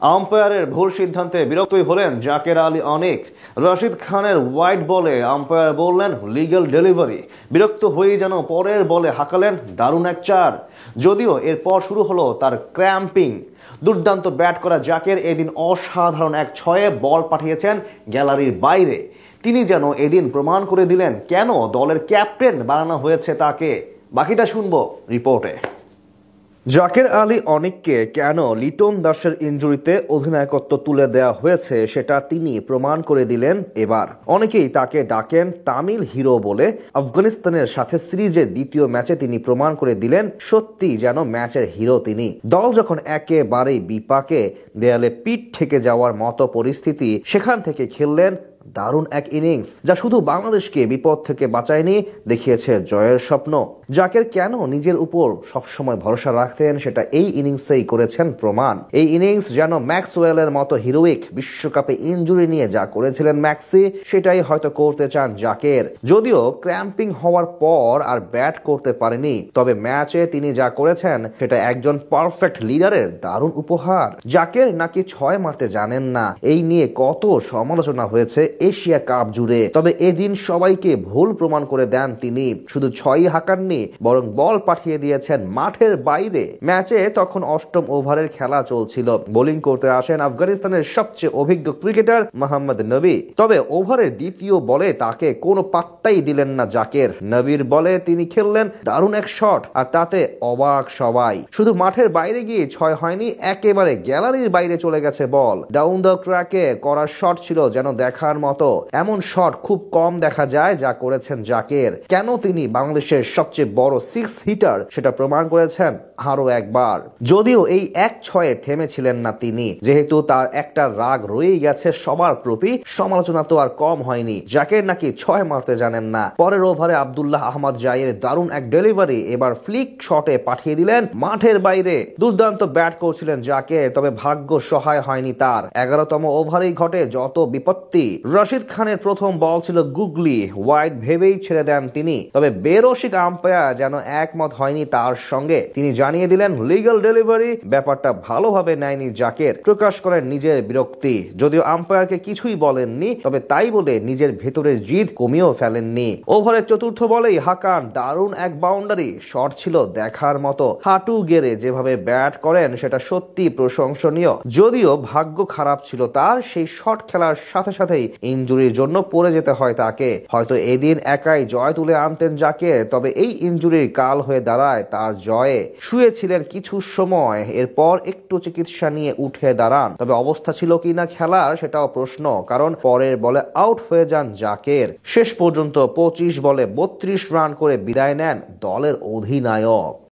আম্পায়ারের ভুল সিদ্ধান্তে বিরক্তই হলেন জাকের আলী অনেক। রশিদ খানের ওয়াইড বলে আম্পায়ার বললেন লিগ্যাল ডেলিভারি। বিরক্ত হয়েই যেন পরের বলে হাঁকালেন দারুণ এক চার। যদিও এরপর শুরু হলো তার ক্র্যাম্পিং। দুর্দান্ত ব্যাট করা জাকের এদিন অসাধারণ এক ছয়ে বল পাঠিয়েছেন গ্যালারির বাইরে। তিনি যেন এদিন প্রমাণ করে দিলেন কেন দলের ক্যাপ্টেন বানানো হয়েছে তাকে। বাকিটা শুনবো রিপোর্টে। জাকের আলী অনেককে কেন লিটন দাসের ইনজুরিতে অধিনায়কত্ব তুলে দেওয়া হয়েছে সেটা তিনি প্রমাণ করে দিলেন এবার। অনেকেই তাকে ডাকেন তামিল হিরো বলে। আফগানিস্তানের সাথে সিরিজের দ্বিতীয় ম্যাচে তিনি প্রমাণ করে দিলেন সত্যি যেন ম্যাচের হিরো তিনি। দল যখন একেবারেই বিপাকে, দেয়ালে পিঠ ঠেকে যাওয়ার মতো পরিস্থিতি, সেখান থেকে খেললেন দারুণ এক ইনিংস যা শুধু বাংলাদেশকে বিপদ থেকে বাঁচায়নি, দেখিয়েছে জয়ের স্বপ্ন। জাকের কেন নিজের উপর সবসময় ভরসা রাখতেন সেটা এই ইনিংসেই করেছেন প্রমাণ। এই ইনিংস যেন ম্যাক্সওয়েলের মতো হিরোইক। বিশ্বকাপে ইনজুরি নিয়ে যা করেছিলেন ম্যাক্সি, সেটাই হয়তো করতে চান জাকের। যদিও ক্র্যাম্পিং হওয়ার পর আর ব্যাট করতে পারেনি, তবে ম্যাচে তিনি যা করেছেন সেটা একজন পারফেক্ট লিডারের দারুণ উপহার। জাকের নাকি ছয় মারতে জানেন না, এই নিয়ে কত সমালোচনা হয়েছে এশিয়া কাপ জুড়ে। তবে এদিন সবাইকে ভুল প্রমাণ করে দেন তিনি। শুধু ছয়ই হাঁকাননি, বরং বল পাঠিয়ে দিয়েছেন মাঠের বাইরে। ম্যাচে তখন অষ্টম ওভারের খেলা চলছিল। বোলিং করতে আসেন আফগানিস্তানের সবচেয়ে অভিজ্ঞ ক্রিকেটার মোহাম্মদ নবী। তবে ওভারের দ্বিতীয় বলে তাকে কোনো পাত্তাই দিলেন না জাকের। নবীর বলে তিনি খেললেন দারুণ এক শট, আর তাতে অবাক সবাই। শুধু মাঠের বাইরে গিয়ে ছয় হয়নি, একেবারে গ্যালারির বাইরে চলে গেছে বল। ডাউন দ্য ট্র্যাকে করা শট ছিল যেন দেখার মতো। এমন শট খুব কম দেখা যায় যা করেছেন জাকের। কেন তিনি বাংলাদেশের সবচেয়ে বড় সিক্স হিটার সেটা প্রমাণ করেছেন আরো একবার। যদিও এই এক ছয়ে থেমেছিলেন না তিনি, যেহেতু তার একটা রাগ রয়েই গেছে সবার প্রতি। সমালোচনা তো আর কম হয়নি, জাকের নাকি ছয় মারতে জানেন না। পরের ওভারে আব্দুল্লাহ আহমদ জায়ের দারুণ এক ডেলিভারি এবার ফ্লিক শটে পাঠিয়ে দিলেন মাঠের বাইরে। দুর্দান্ত ব্যাট করছিলেন জাকের, তবে ভাগ্য সহায় হয়নি তার। 11তম ওভারেই ঘটে যত বিপত্তি। রশিদ খানের প্রথম বল ছিল গুগলি, ওয়াইড ভেবেই ছেড়ে দেন তিনি। তবে বেরসিক আম্পায়ার যেন একমত হয়নি তার সঙ্গে। তিনি জানিয়ে দিলেন লিগ্যাল ডেলিভারি। ব্যাপারটা ভালোভাবে নেয়নি জাকের, প্রকাশ করেন নিজের বিরক্তি। যদিও আম্পায়ারকে কিছুই বলেননি, তবে তাই বলে নিজের ভেতরের জিদ কমিয়েও ফেলেননি। ওভারের চতুর্থ বলেই হাকান দারুণ এক বাউন্ডারি শট ছিল দেখার মতো। হাঁটু গেড়ে যেভাবে ব্যাট করেন সেটা সত্যি প্রশংসনীয়। যদিও ভাগ্য খারাপ ছিল তার, সেই শট খেলার সাথে সাথেই ইনজুরির জন্য পড়ে যেতে হয় তাকে। হয়তো এদিন একাই জয় তুলে আনতেন জাকের, তবে এই ইনজুরির কাল হয়ে দাঁড়ায় তার জয়ে। শুয়েছিলেন কিছু সময়, এরপর একটু চিকিৎসা নিয়ে উঠে দাঁড়ান। তবে অবস্থা ছিল কিনা খেলার সেটাও প্রশ্ন, কারণ পরের বলে আউট হয়ে যান জাকের। শেষ পর্যন্ত 25 বলে 32 রান করে বিদায় নেন দলের অধিনায়ক।